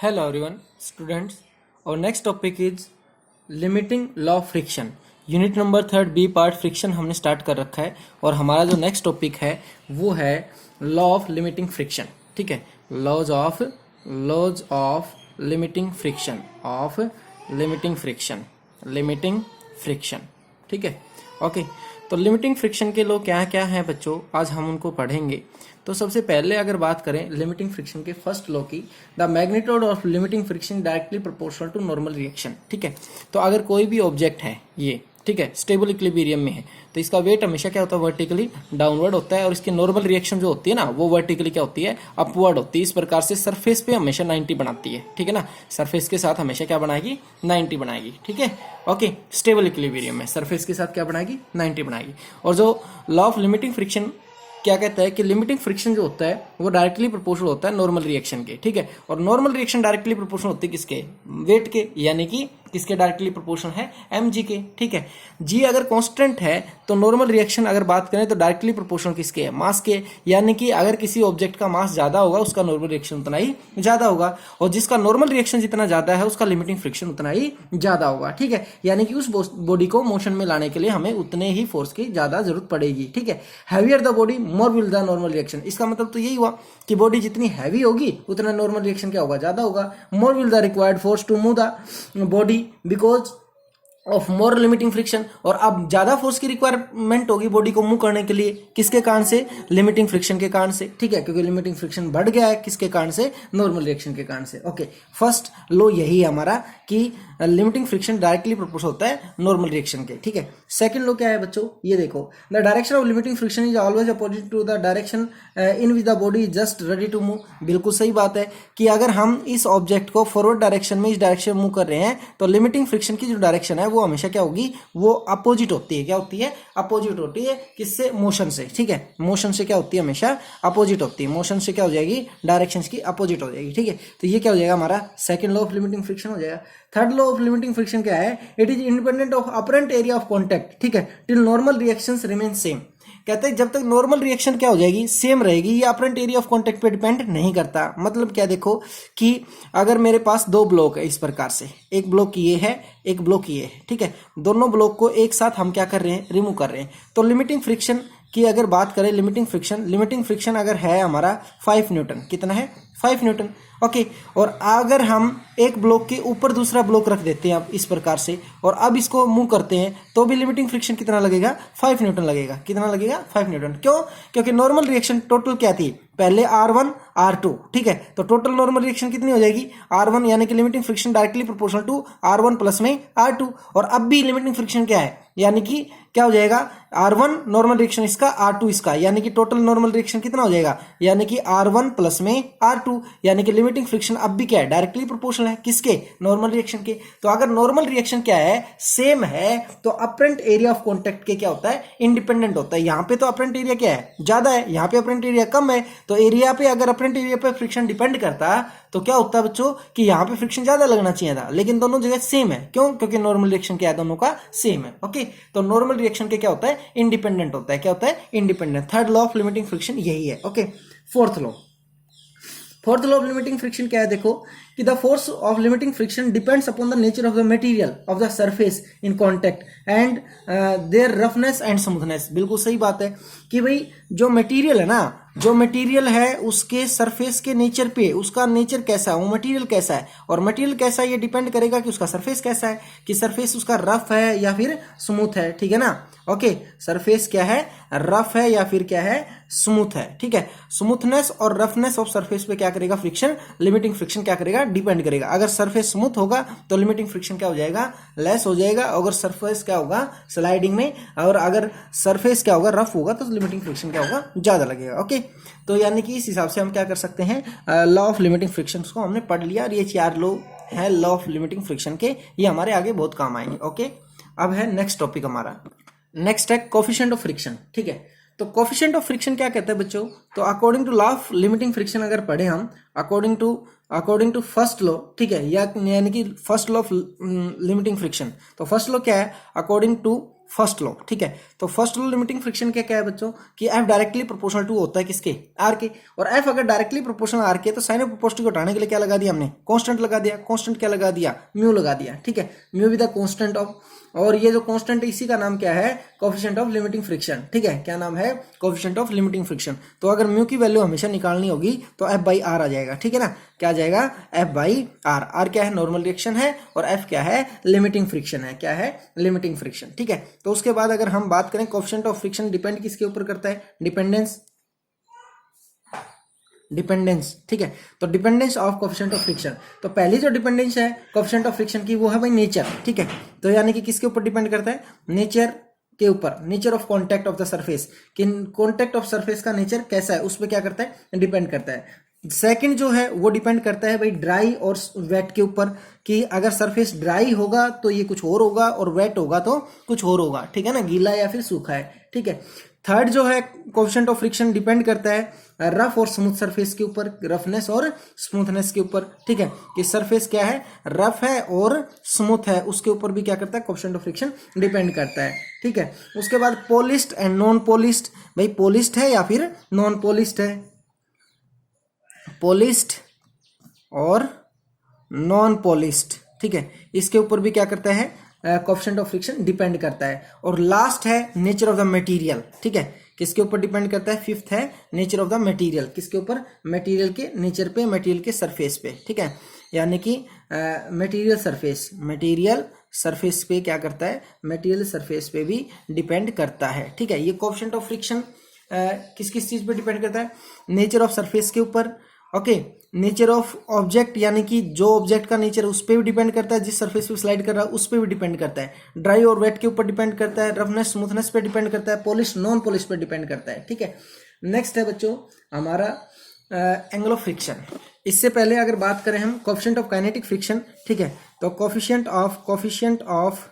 Hello everyone, students. Our next topic is limiting law of friction. Unit number 3 B part friction हमने start कर रखा है और हमारा जो नेक्स्ट टॉपिक है वो है लॉ ऑफ लिमिटिंग फ्रिक्शन. ठीक है, लॉज ऑफ लिमिटिंग फ्रिक्शन. ठीक है, ओके. तो लिमिटिंग फ्रिक्शन के लॉ क्या क्या हैं बच्चों, आज हम उनको पढ़ेंगे. तो सबसे पहले अगर बात करें लिमिटिंग फ्रिक्शन के फर्स्ट लॉ की, the magnitude of limiting friction directly proportional to normal reaction. ठीक है, तो अगर कोई भी ऑब्जेक्ट है ये, ठीक है, स्टेबल इक्विलिब्रियम में है, तो इसका वेट हमेशा क्या होता है, वर्टिकली डाउनवर्ड होता है और इसकी नॉर्मल रिएक्शन जो होती है ना वो वर्टिकली क्या होती है, अपवर्ड होती है. इस प्रकार से सरफेस पे हमेशा 90 बनाती है. ठीक है ना, सरफेस के साथ हमेशा क्या बनाएगी, 90 बनाएगी. ठीक है, ओके. स्टेबल इक्विलिब्रियम में सरफेस के साथ क्या बनाएगी, 90 बनाएगी. और जो लॉ ऑफ लिमिटिंग फ्रिक्शन क्या कहता है कि लिमिटिंग फ्रिक्शन जो होता है वो डायरेक्टली प्रोपोर्शनल होता है नॉर्मल रिएक्शन के. ठीक है, और नॉर्मल रिएक्शन डायरेक्टली प्रोपोर्शनल होती है किसके, वेट के, यानी कि किसके डायरेक्टली प्रोपोर्शनल है, mg के. ठीक है, g अगर कांस्टेंट है तो नॉर्मल रिएक्शन अगर बात करें तो डायरेक्टली प्रोपोर्शनल किसके है, मास के. यानी कि अगर किसी ऑब्जेक्ट का मास ज्यादा होगा उसका नॉर्मल रिएक्शन उतना ही ज्यादा होगा, और जिसका नॉर्मल रिएक्शन जितना ज्यादा है उसका लिमिटिंग फ्रिक्शन उतना ही ज्यादा होगा. ठीक है, यानी कि उस बॉडी को मोशन में लाने के लिए हमें उतने ही फोर्स की ज्यादा जरूरत पड़ेगी. ठीक है, heavier the body more will the normal reaction. इसका मतलब तो यही हुआ कि बॉडी जितनी हैवी होगी उतना नॉर्मल रिएक्शन क्या होगा, ज्यादा होगा. More will the required force to move the body because of more limiting friction. और अब ज्यादा फोर्स की रिक्वायरमेंट होगी बॉडी को मूव करने के लिए, किसके कारण से, लिमिटिंग फ्रिक्शन के कारण से. ठीक है, क्योंकि लिमिटिंग फ्रिक्शन बढ़ गया है, किसके कारण से, नॉर्मल रिएक्शन के कारण से. ओके, फर्स्ट लो यही है हमारा कि लिमिटिंग फ्रिक्शन डायरेक्टली प्रोपोर्शनल होता है नॉर्मल रिएक्शन के. ठीक है, सेकंड लो क्या है बच्चों, ये देखो, the direction of limiting friction is always opposite to the direction in which the body is just ready to move. बिल्कुल सही बात है कि अगर हम इस ऑब्जेक्ट को फॉरवर्ड डायरेक्शन में इस डायरेक्शन में मूव कर रहे हैं तो लिमिटिंग फ्रिक्शन की जो डायरेक्शन है वो हमेशा क्या होगी, वो अपोजिट होती है. क्या होती है, अपोजिट होती है. किससे, मोशन से. ठीक है, मोशन से क्या होती है, हमेशा अपोजिट होती है. मोशन से क्या हो जाएगी, डायरेक्शन की अपोजिट हो जाएगी. ठीक है, तो ये क्या हो जाएगा, हमारा second law of limiting friction हो जाएगा. Third law of limiting friction क्या है, it is independent of apparent area of contact. ठीक है, till normal reactions remain same. कहते हैं जब तक नॉर्मल रिएक्शन क्या हो जाएगी, सेम रहेगी, ये अपरेंट एरिया ऑफ कांटेक्ट पे डिपेंड नहीं करता. मतलब क्या, देखो कि अगर मेरे पास दो ब्लॉक है इस प्रकार से, एक ब्लॉक ये है, एक ब्लॉक ये है. ठीक है, दोनों ब्लॉक को एक साथ हम क्या कर रहे हैं, रिमूव कर रहे हैं. तो लिमिटिंग फ्रिक्शन की अगर बात करें, लिमिटिंग फ्रिक्शन अगर है हमारा 5 न्यूटन, कितना है, 5 न्यूटन. ओके, और अगर हम एक ब्लॉक के ऊपर दूसरा ब्लॉक रख देते हैं अब इस प्रकार से, और अब इसको मूव करते हैं तो भी लिमिटिंग फ्रिक्शन कितना लगेगा, 5 न्यूटन लगेगा. कितना लगेगा, 5 न्यूटन. क्यों, क्योंकि नॉर्मल रिएक्शन टोटल क्या थी, पहले R1 R2. ठीक है, तो टोटल नॉर्मल रिएक्शन कितनी हो जाएगी, R1, यानी कि limiting friction directly proportional to R1 plus में R2. और अब भी लिमिटिंग फ्रिक्शन क्या है, यानी कि क्या हो जाएगा, R1 नॉर्मल रिएक्शन इसका, R2 इसका, यानी कि टोटल नॉर्मल रिएक्शन कितना हो जाएगा, यानी कि R1 प्लस में R2. यानी कि लिमिटिंग फ्रिक्शन अब भी क्या है, डायरेक्टली प्रोपोर्शनल है, किसके, नॉर्मल रिएक्शन के. तो अगर नॉर्मल रिएक्शन क्या है, सेम है, तो अपरेंट एरिया ऑफ कांटेक्ट के क्या होता है, इंडिपेंडेंट होता है. यहां पे तो अपरेंट एरिया क्या है, ज्यादा है, यहां पे अपरेंट एरिया कम है. तो एरिया पे अगर अपरेंट एरिया पे फ्रिक्शन डिपेंड करता तो क्या होता है बच्चों कि यहां पे फ्रिक्शन ज्यादा लगना चाहिए था, लेकिन दोनों जगह सेम है. क्यों, क्योंकि नॉर्मल रिएक्शन क्या है, दोनों का सेम है. ओके, तो नॉर्मल रिएक्शन के क्या होता है, इंडिपेंडेंट होता है. क्या होता है, independent. Third law of limiting friction यही है. Okay, fourth law of limiting friction क्या है, देखो कि the force of limiting friction depends upon the nature of the material of the surface in contact and their roughness and smoothness. बिल्कुल सही बात है कि भाई जो मटेरियल है ना, जो मटेरियल है उसके सरफेस के नेचर पे, उसका नेचर कैसा है, वो मटेरियल कैसा है, और मटेरियल कैसा है ये डिपेंड करेगा कि उसका सरफेस कैसा है, कि सरफेस उसका रफ है या फिर स्मूथ है. ठीक है ना, ओके, सरफेस क्या है, रफ है या फिर क्या है, स्मूथ है. ठीक है, स्मूथनेस और रफनेस ऑफ सरफेस पे क्या करेगा, फ्रिक्शन, लिमिटिंग फ्रिक्शन क्या करेगा, डिपेंड करेगा. अगर सरफेस स्मूथ होगा तो लिमिटिंग फ्रिक्शन क्या हो जाएगा, लेस हो जाएगा. अगर सरफेस क्या होगा, स्लाइडिंग में, और अगर सरफेस क्या होगा, रफ होगा, तो लिमिटिंग फ्रिक्शन क्या होगा, ज्यादा लगेगा. ओके, तो यानी कि इस हिसाब से हम क्या कर सकते हैं, लॉ ऑफ लिमिटिंग फ्रिक्शन को हमने पढ़ लिया, और ये 4 लॉ है लॉ ऑफ लिमिटिंग फ्रिक्शन के, ये हमारे आगे बहुत काम आएंगे. ओके, अब है नेक्स्ट टॉपिक हमारा, नेक्स्ट है कोफिशिएंट ऑफ फ्रिक्शन. ठीक है, तो कोफिशिएंट ऑफ फ्रिक्शन क्या कहते हैं बच्चों, तो according to law of limiting friction अगर पढ़े हम, अकॉर्डिंग टू फर्स्ट लॉ, ठीक है, यानी कि first law of limiting friction, तो फर्स्ट लॉ क्या है, अकॉर्डिंग टू फर्स्ट लॉ, ठीक है। तो फर्स्ट लॉ लिमिटिंग फ्रिक्शन क्या क्या है बच्चों कि एफ डायरेक्टली प्रोपोर्शनल टू होता है किसके, आर के, और एफ अगर डायरेक्टली प्रोपोर्शनल आर के तो साइन ऑफ प्रोपोर्शनल को हटाने के लिए क्या लगा दिया हमने, कांस्टेंट लगा दिया। कांस्टेंट क्या लगा दिया, म्यू लगा दिया, ठीक है। Mu with the constant of, और ये जो कांस्टेंट है इसी का नाम क्या है, कोएफिशिएंट ऑफ लिमिटिंग फ्रिक्शन, ठीक है। क्या नाम है, कोएफिशिएंट ऑफ लिमिटिंग फ्रिक्शन। तो अगर म्यू की वैल्यू हमेशा निकालनी होगी तो एफ बाई आर आ जाएगा, ठीक है ना। क्या आ जाएगा, एफ बाई आर। आर क्या है, नॉर्मल रिएक्शन है, और एफ क्या है, लिमिटिंग फ्रिक्शन है। क्या है, लिमिटिंग फ्रिक्शन, ठीक है। तो उसके बाद अगर हम बात करें कोएफिशिएंट ऑफ फ्रिक्शन डिपेंड किसके ऊपर करता है, डिपेंडेंस, डिपेंडेंस, ठीक है। तो dependence of coefficient of friction, तो पहली जो डिपेंडेंस है कोएफिशिएंट ऑफ फ्रिक्शन की वो है भाई नेचर, ठीक है। तो यानी कि किसके ऊपर डिपेंड करता है, नेचर के ऊपर, nature of contact of the surface, कि कांटेक्ट ऑफ सरफेस का नेचर कैसा है उस पर क्या करता है, डिपेंड करता है। सेकंड जो है वो डिपेंड करता है भाई ड्राई और वेट के ऊपर, कि अगर सरफेस ड्राई होगा तो ये कुछ और होगा, और वेट होगा तो कुछ और होगा, ठीक है ना, गीला या फिर सूखा है, ठीक है। थर्ड जो है कोएफिशिएंट ऑफ फ्रिक्शन डिपेंड करता है रफ और स्मूथ सरफेस के ऊपर, रफनेस और स्मूथनेस के ऊपर, ठीक है। कि सरफेस क्या है, रफ है और स्मूथ है, उसके ऊपर भी क्या करता है, कोएफिशिएंट ऑफ फ्रिक्शन डिपेंड करता है, ठीक है। उसके बाद पॉलिश्ड एंड नॉन पॉलिश्ड, भाई पॉलिश्ड है या फिर नॉन पॉलिश्ड है, पॉलिश्ड और नॉन पॉलिश्ड, ठीक है, इसके ऊपर भी क्या करता है, कोएफिशिएंट ऑफ फ्रिक्शन डिपेंड करता है। और लास्ट है नेचर ऑफ द मटेरियल, ठीक है, किसके ऊपर डिपेंड करता है, फिफ्थ है नेचर ऑफ द मटेरियल, किसके ऊपर, मटेरियल के नेचर पे, मटेरियल के सरफेस पे, ठीक है। यानी कि मटेरियल सरफेस, मटेरियल सरफेस पे क्या करता है, मटेरियल सरफेस पे भी डिपेंड करता है, ठीक है। ये कोएफिशिएंट ऑफ फ्रिक्शन किस किस चीज पे डिपेंड करता है, नेचर ऑफ सरफेस के ऊपर, ओके, नेचर ऑफ ऑब्जेक्ट यानी कि जो ऑब्जेक्ट का नेचर उस पर भी डिपेंड करता है, जिस सरफेस पे स्लाइड कर रहा है उस पर भी डिपेंड करता है, ड्राई और वेट के ऊपर डिपेंड करता है, रफनेस स्मूथनेस पे डिपेंड करता है, पॉलिश नॉन पॉलिश पे डिपेंड करता है, ठीक है। नेक्स्ट है बच्चों हमारा एंगल ऑफ फ्रिक्शन। इससे पहले अगर बात करें हम कोएफिशिएंट ऑफ काइनेटिक फ्रिक्शन, ठीक है, तो कोएफिशिएंट ऑफ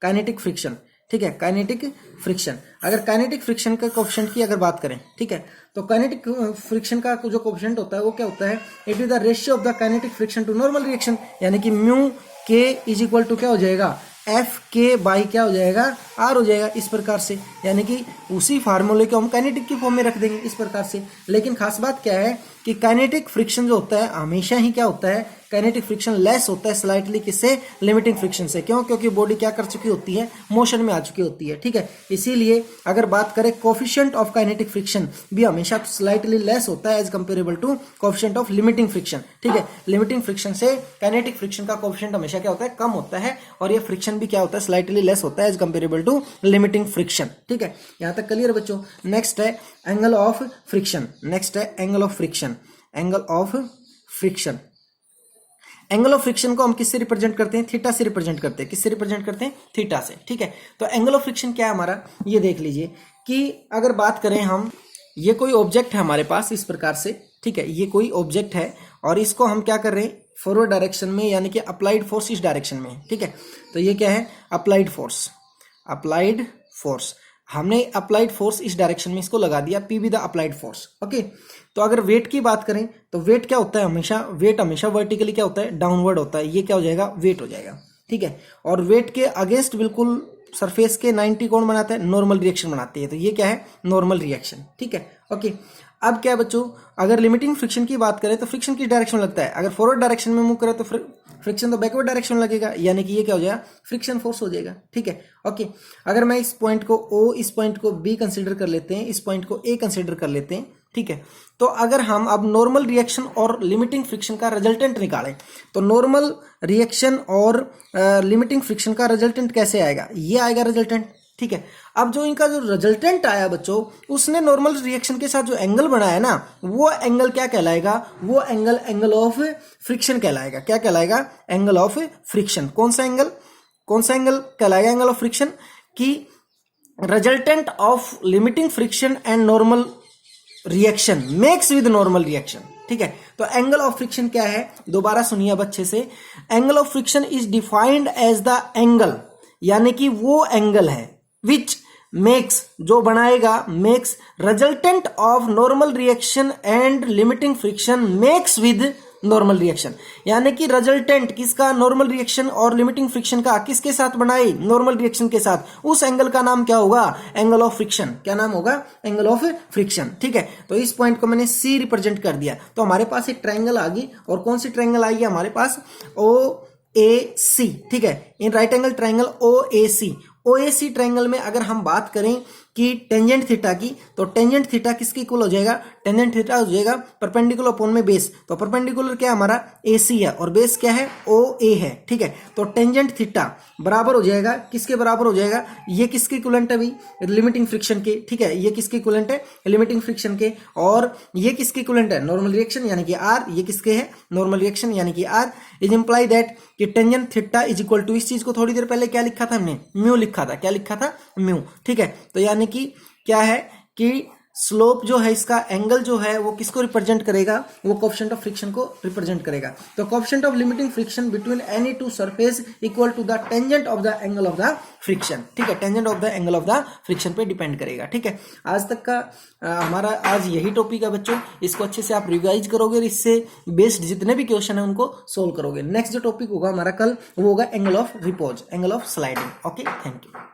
काइनेटिक फ्रिक्शन, ठीक है, काइनेटिक फ्रिक्शन। अगर काइनेटिक फ्रिक्शन का कोएफिशिएंट की अगर बात करें, ठीक है, तो काइनेटिक फ्रिक्शन का जो कोएफिशिएंट होता है वो क्या होता है, it is the ratio of the kinetic friction to normal reaction, यानी कि म्यू के इज इक्वल टू क्या हो जाएगा, एफ के बाई क्या हो जाएगा, आर हो जाएगा, इस प्रकार से। यानी कि उसी फार्मूले को हम काइनेटिक की फॉर्म में रख देंगे इस प्रकार से। लेकिन खास बात क्या है कि काइनेटिक फ्रिक्शन जो होता है हमेशा ही क्या होता है, काइनेटिक फ्रिक्शन लेस होता है स्लाइटली किससे, लिमिटिंग फ्रिक्शन से। क्यों, क्योंकि बॉडी क्या कर चुकी होती है, मोशन में आ चुकी होती है, ठीक है। इसीलिए अगर बात करें कोएफिशिएंट ऑफ काइनेटिक फ्रिक्शन भी हमेशा स्लाइटली लेस होता है as comparable to coefficient of limiting friction, ठीक है। लिमिटिंग फ्रिक्शन से काइनेटिक फ्रिक्शन का कोएफिशिएंट हमेशा क्या होता है, कम होता है, और ये फ्रिक्शन भी क्या होता है, स्लाइटली लेस होता है as comparable to limiting friction, ठीक है। यहां तक क्लियर बच्चों। नेक्स्ट है एंगल ऑफ फ्रिक्शन, नेक्स्ट है angle of friction, angle of friction. Angle of friction को हम किससे रिप्रेजेंट करते हैं, थीटा से रिप्रेजेंट करते हैं। किससे रिप्रेजेंट करते हैं, थीटा से, ठीक है। तो एंगल ऑफ फ्रिक्शन क्या है हमारा, ये देख लीजिए कि अगर बात करें हम, ये कोई ऑब्जेक्ट है हमारे पास इस प्रकार से, ठीक है, ये कोई ऑब्जेक्ट है और इसको हम क्या कर रहे हैं, फॉरवर्ड डायरेक्शन में, यानी कि अप्लाइड फोर्स इस डायरेक्शन में, ठीक है। तो ये क्या है, अप्लाइड फोर्स, अप्लाइड फोर्स, हमने अप्लाइड फोर्स इस डायरेक्शन में इसको लगा दिया, P be the applied force, okay. तो अगर वेट की बात करें तो वेट क्या होता है, हमेशा वेट हमेशा वर्टिकली क्या होता है, डाउनवर्ड होता है, ये क्या हो जाएगा, वेट हो जाएगा, ठीक है। और वेट के अगेंस्ट बिल्कुल सरफेस के 90 कौन बनाता है, नॉर्मल रिएक्शन बनाती है, तो ये क्या है, नॉर्मल रिएक्शन, ठीक है, ओके। अब क्या है बच्चों, अगर लिमिटिंग फ्रिक्शन की बात करें तो फ्रिक्शन किस डायरेक्शन में लगता है, अगर फॉरवर्ड डायरेक्शन में मूव करें तो फ्रिक्शन तो बैकवर्ड डायरेक्शन में लगेगा, यानी कि ये क्या हो जाएगा, फ्रिक्शन फोर्स हो जाएगा, ठीक है, ओके। अगर मैं इस पॉइंट को O, इस पॉइंट को B कंसीडर कर लेते हैं, इस पॉइंट को A कंसीडर कर लेते हैं, ठीक है। तो अगर हम अब नॉर्मल रिएक्शन और लिमिटिंग फ्रिक्शन का रिजल्टेंट निकालें तो नॉर्मल रिएक्शन और लिमिटिंग फ्रिक्शन का रिजल्टेंट कैसे आएगा, ये आएगा रिजल्टेंट, ठीक है। अब जो इनका जो रिजल्टेंट आया बच्चों, उसने नॉर्मल रिएक्शन के साथ जो एंगल बनाया ना, वो एंगल क्या कहलाएगा, वो एंगल एंगल ऑफ फ्रिक्शन कहलाएगा। क्या कहलाएगा, एंगल ऑफ फ्रिक्शन। कौन सा एंगल कहलाएगा, एंगल ऑफ फ्रिक्शन, कि resultant of limiting friction and normal reaction makes with normal reaction, ठीक है। तो एंगल ऑफ फ्रिक्शन क्या है, दोबारा सुनिए अब अच्छे से। Angle of friction is defined as the angle, यानी कि वो एंगल है विच मेक्स, जो बनाएगा, makes resultant of normal reaction and limiting friction makes with normal reaction, यानी कि रिजल्टेंट किसका, नॉर्मल रिएक्शन और लिमिटिंग फ्रिक्शन का किसके साथ बनाए, नॉर्मल रिएक्शन के साथ, उस एंगल का नाम क्या होगा, एंगल ऑफ फ्रिक्शन। क्या नाम होगा, एंगल ऑफ फ्रिक्शन। ठीक है, तो इस पॉइंट को मैंने सी रिप्रेजेंट कर दिया। तो हमारे पास एक ट्राइंगल आ गई, और कौन सी ट्राइंगल आई है हमारे पास, ओ ए सी। ठीक है, in right angle triangle O A C. O A C triangle में अगर हम बात करें कि टेंजेंट थीटा की, तो टेंजेंट थीटा किसके इक्वल हो जाएगा, टेंजेंट थीटा हो जाएगा परपेंडिकुलर अपॉन में बेस। तो परपेंडिकुलर क्या है हमारा, ए सी है, और बेस क्या है, ओ ए है। ठीक है, तो टेंजेंट थीटा बराबर हो जाएगा, किसके बराबर हो जाएगा, ये किसके इक्विवेलेंट है भाई, लिमिटिंग फ्रिक्शन के। ठीक है, ये किसके इक्विवेलेंट है, लिमिटिंग फ्रिक्शन के, और ये किसके इक्विवेलेंट है, नॉर्मल रिएक्शन यानी कि आर। ये किसके है, नॉर्मल रिएक्शन यानी कि आर। इज इंप्लाई दैट कि tangent theta is equal to, इस चीज को थोड़ी देर पहले क्या लिखा था हमने, म्यू लिखा था। क्या लिखा था, म्यू। ठीक है, तो यानी कि क्या है कि स्लोप जो है इसका, एंगल जो है वो किसको रिप्रेजेंट करेगा, वो कोएफिशिएंट ऑफ फ्रिक्शन को रिप्रेजेंट करेगा। तो coefficient of limiting friction between any two surface equal to the tangent of the angle of the friction. ठीक है, tangent of the angle of the friction पे डिपेंड करेगा। ठीक है, आज तक का हमारा आज यही टॉपिक है बच्चों। इसको अच्छे से आप रिवाइज करोगे और इससे बेस्ड जितने भी क्वेश्चन है उनको सोल्व करोगे। नेक्स्ट जो टॉपिक होगा हमारा कल, वो होगा angle of repose, angle of sliding. Okay, thank you.